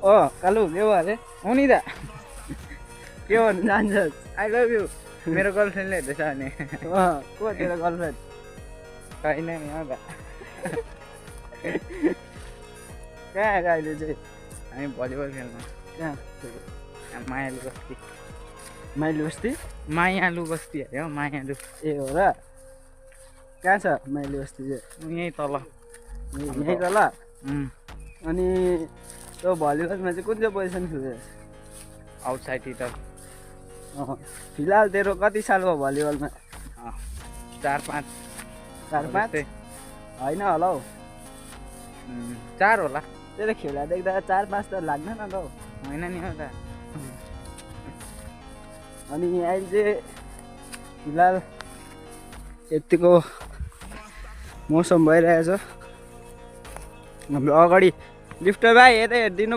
कालु के भयो अरे हो नि त के भन्नु जान्छस् आई लभ यु मेरो गर्लफ्रेन्डले हेर्दैछ भने को तेरो गर्लफ्रेन्ड छैन नि हो त कहाँ आएर अहिले चाहिँ हामी भलिबल खेल्नु कहाँ मायालु बस्ती मायालु बस्ती अरे हो मायालु ए हो र कहाँ छ मायालु बस्ती चाहिँ यहीँ तल अनि त्यो भलिबलमा चाहिँ कुन चाहिँ पोजिसन खेल्छ आउटसाइड हिटर फिलहाल तेरो कति साल भयो भलिबलमा 4-5 होइन होला हौ 4 होला तेरो खेला देख्दा 4-5 त लाग्दैन त हौ होइन नि हो त अनि अहिले चाहिँ फिलहाल यतिको मौसम भइरहेछ हाम्रो अगाडि लिफ्टर भाइ यतै हेरिदिनु